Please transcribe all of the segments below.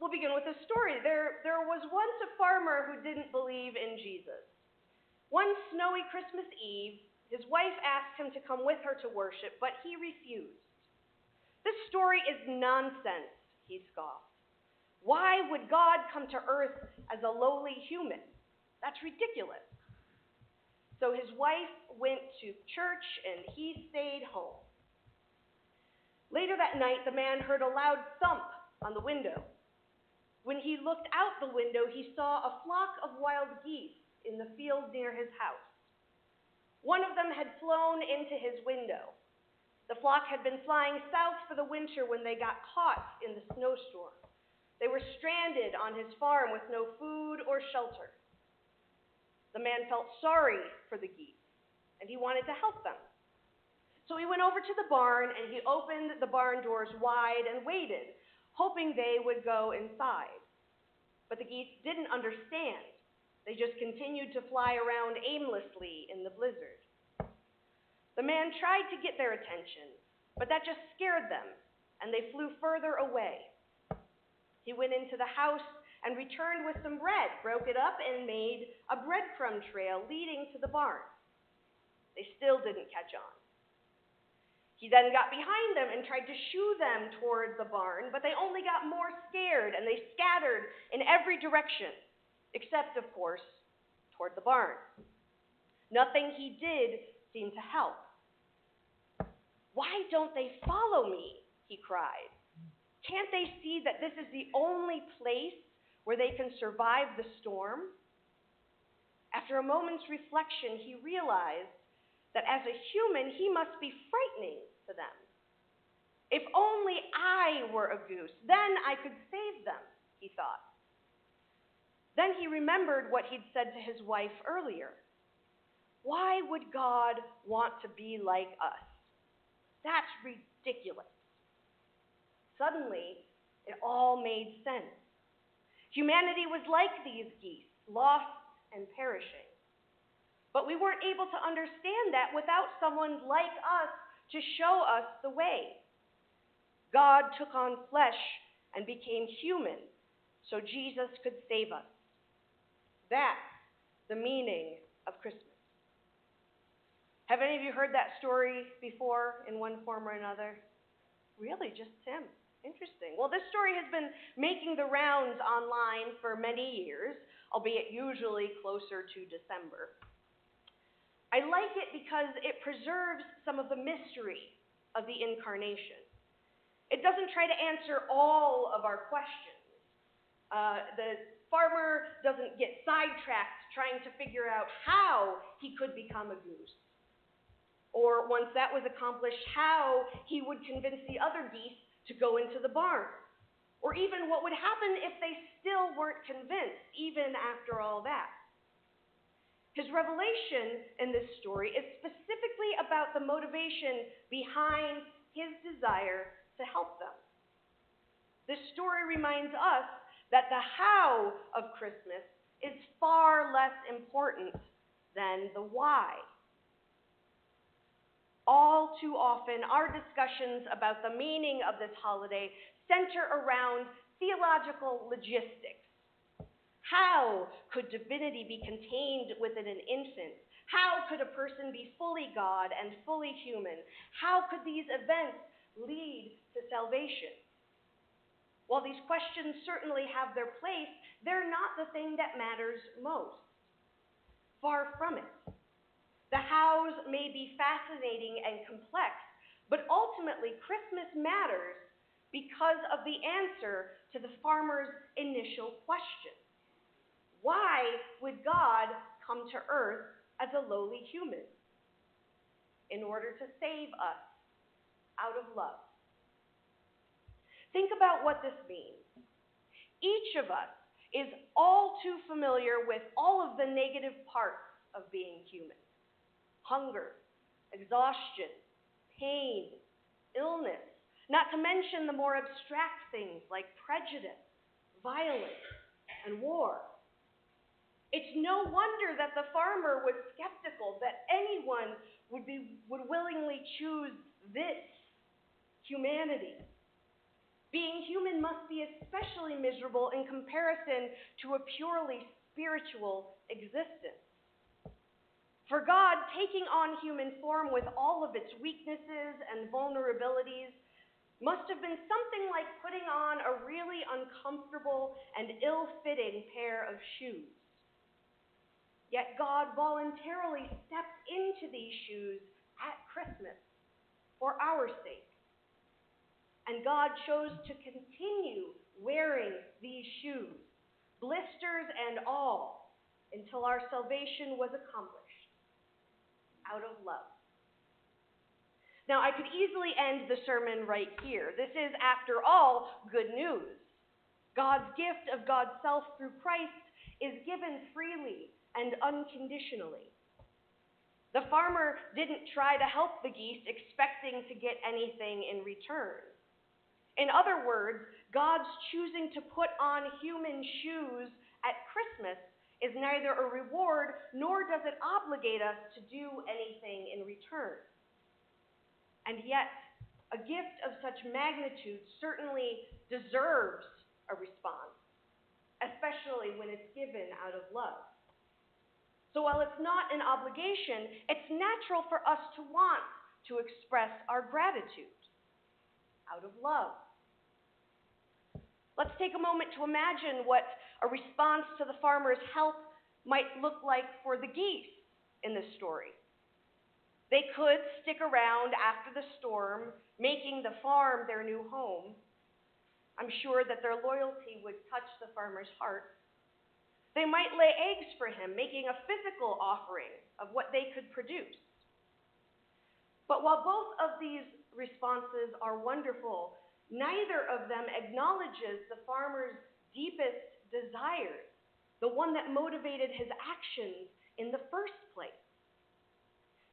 We'll begin with a story. There was once a farmer who didn't believe in Jesus. One snowy Christmas Eve, his wife asked him to come with her to worship, but he refused. This story is nonsense, he scoffed. Why would God come to earth as a lowly human? That's ridiculous. So his wife went to church and he stayed home. Later that night, the man heard a loud thump on the window. When he looked out the window, he saw a flock of wild geese in the field near his house. One of them had flown into his window. The flock had been flying south for the winter when they got caught in the snowstorm. They were stranded on his farm with no food or shelter. The man felt sorry for the geese, and he wanted to help them. So he went over to the barn, and he opened the barn doors wide and waited, hoping they would go inside. But the geese didn't understand. They just continued to fly around aimlessly in the blizzard. The man tried to get their attention, but that just scared them, and they flew further away. He went into the house and returned with some bread, broke it up, and made a breadcrumb trail leading to the barn. They still didn't catch on. He then got behind them and tried to shoo them toward the barn, but they only got more scared, and they scattered in every direction, except, of course, toward the barn. Nothing he did seemed to help. Why don't they follow me? He cried. Can't they see that this is the only place where they can survive the storm? After a moment's reflection, he realized that as a human, he must be frightening to them. If only I were a goose, then I could save them, he thought. Then he remembered what he'd said to his wife earlier. Why would God want to be like us? That's ridiculous. Suddenly, it all made sense. Humanity was like these geese, lost and perishing. But we weren't able to understand that without someone like us to show us the way. God took on flesh and became human so Jesus could save us. That's the meaning of Christmas. Have any of you heard that story before in one form or another? Really, just Tim. Interesting. Well, this story has been making the rounds online for many years, albeit usually closer to December. I like it because it preserves some of the mystery of the incarnation. It doesn't try to answer all of our questions. The farmer doesn't get sidetracked trying to figure out how he could become a goose. Or once that was accomplished, how he would convince the other geese to go into the barn. Or even what would happen if they still weren't convinced, even after all that. His revelation in this story is specifically about the motivation behind his desire to help them. This story reminds us that the how of Christmas is far less important than the why. All too often, our discussions about the meaning of this holiday center around theological logistics. How could divinity be contained within an infant? How could a person be fully God and fully human? How could these events lead to salvation? While these questions certainly have their place, they're not the thing that matters most. Far from it. The hows may be fascinating and complex, but ultimately Christmas matters because of the answer to the farmer's initial question. Why would God come to earth as a lowly human? In order to save us out of love. Think about what this means. Each of us is all too familiar with all of the negative parts of being human. Hunger, exhaustion, pain, illness, not to mention the more abstract things like prejudice, violence, and war. It's no wonder that the farmer was skeptical that anyone would willingly choose this humanity. Being human must be especially miserable in comparison to a purely spiritual existence. For God, taking on human form with all of its weaknesses and vulnerabilities must have been something like putting on a really uncomfortable and ill-fitting pair of shoes. Yet God voluntarily stepped into these shoes at Christmas for our sake. And God chose to continue wearing these shoes, blisters and all, until our salvation was accomplished, out of love. Now, I could easily end the sermon right here. This is, after all, good news. God's gift of God's self through Christ is given freely and unconditionally. The farmer didn't try to help the geese expecting to get anything in return. In other words, God's choosing to put on human shoes at Christmas is neither a reward nor does it obligate us to do anything in return. And yet, a gift of such magnitude certainly deserves a response, especially when it's given out of love. So while it's not an obligation, it's natural for us to want to express our gratitude out of love. Let's take a moment to imagine what a response to the farmer's help might look like for the geese in this story. They could stick around after the storm, making the farm their new home. I'm sure that their loyalty would touch the farmer's heart. They might lay eggs for him, making a physical offering of what they could produce. But while both of these responses are wonderful, neither of them acknowledges the farmer's deepest desires, the one that motivated his actions in the first place.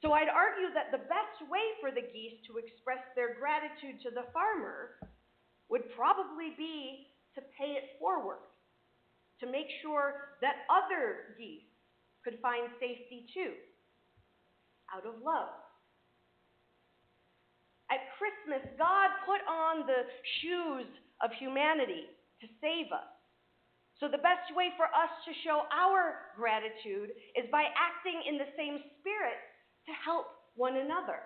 So I'd argue that the best way for the geese to express their gratitude to the farmer would probably be to pay it forward, to make sure that other geese could find safety too, out of love. At Christmas, God put on the shoes of humanity to save us. So the best way for us to show our gratitude is by acting in the same spirit to help one another.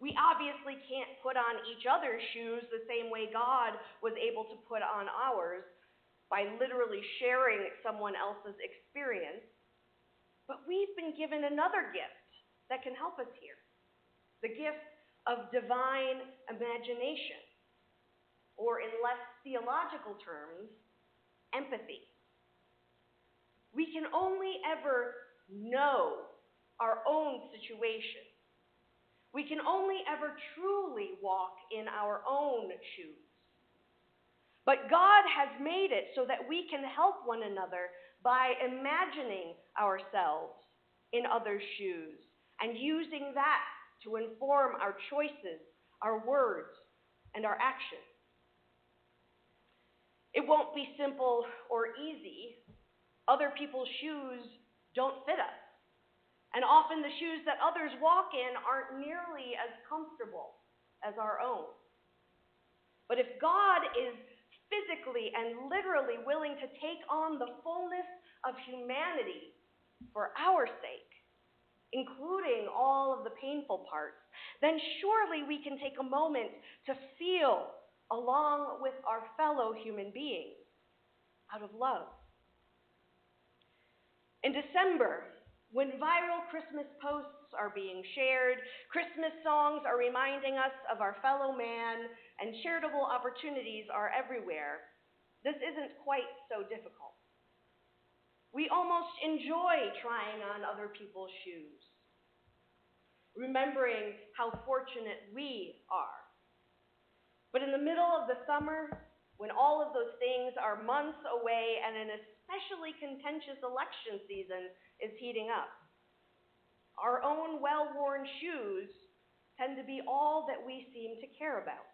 We obviously can't put on each other's shoes the same way God was able to put on ours by literally sharing someone else's experience. But we've been given another gift that can help us here, the gift of divine imagination, or in less theological terms, empathy. We can only ever know our own situation. We can only ever truly walk in our own shoes. But God has made it so that we can help one another by imagining ourselves in others' shoes and using that to inform our choices, our words, and our actions. It won't be simple or easy. Other people's shoes don't fit us. And often the shoes that others walk in aren't nearly as comfortable as our own. But if God is physically and literally willing to take on the fullness of humanity for our sake, including all of the painful parts, then surely we can take a moment to feel along with our fellow human beings out of love. In December, when viral Christmas posts are being shared, Christmas songs are reminding us of our fellow man, and charitable opportunities are everywhere, this isn't quite so difficult. We almost enjoy trying on other people's shoes, remembering how fortunate we are. But in the middle of the summer, when all of those things are months away and an especially contentious election season is heating up, our own well-worn shoes tend to be all that we seem to care about.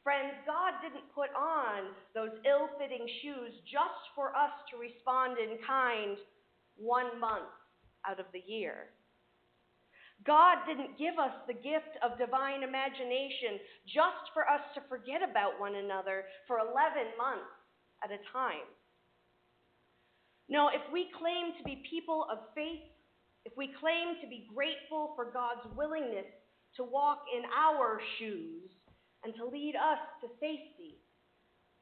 Friends, God didn't put on those ill-fitting shoes just for us to respond in kind 1 month out of the year. God didn't give us the gift of divine imagination just for us to forget about one another for 11 months at a time. No, if we claim to be people of faith, if we claim to be grateful for God's willingness to walk in our shoes and to lead us to safety,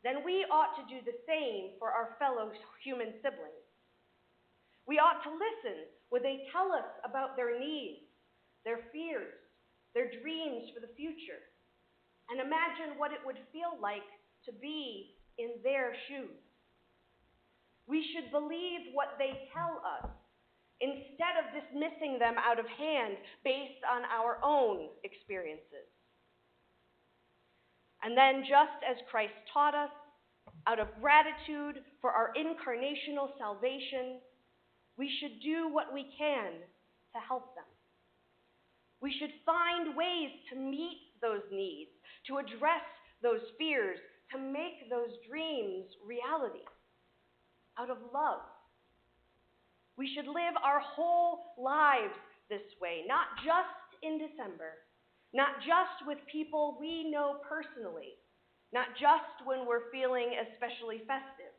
then we ought to do the same for our fellow human siblings. We ought to listen when they tell us about their needs, their fears, their dreams for the future, and imagine what it would feel like to be in their shoes. We should believe what they tell us instead of dismissing them out of hand based on our own experiences. And then, just as Christ taught us, out of gratitude for our incarnational salvation, we should do what we can to help them. We should find ways to meet those needs, to address those fears, to make those dreams reality out of love. We should live our whole lives this way, not just in December, not just with people we know personally, not just when we're feeling especially festive,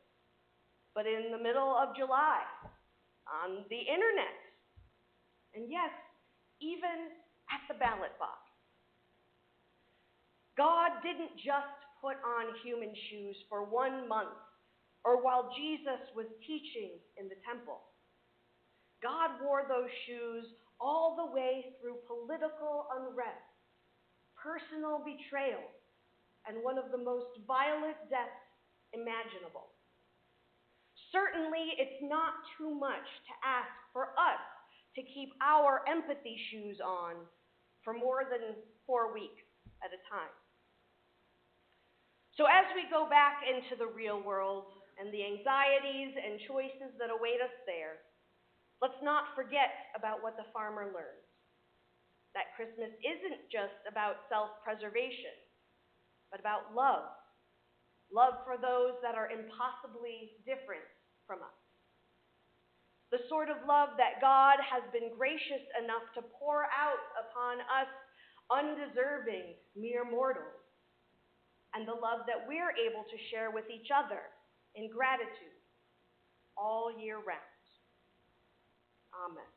but in the middle of July, on the internet, and yes, even at the ballot box. God didn't just put on human shoes for 1 month or while Jesus was teaching in the temple. God wore those shoes all the way through political unrest, personal betrayal, and one of the most violent deaths imaginable. Certainly, it's not too much to ask for us to keep our empathy shoes on for more than 4 weeks at a time. So as we go back into the real world and the anxieties and choices that await us there, let's not forget about what the farmer learned. That Christmas isn't just about self-preservation, but about love. Love for those that are impossibly different from us. The sort of love that God has been gracious enough to pour out upon us undeserving mere mortals, and the love that we're able to share with each other in gratitude all year round. Amen.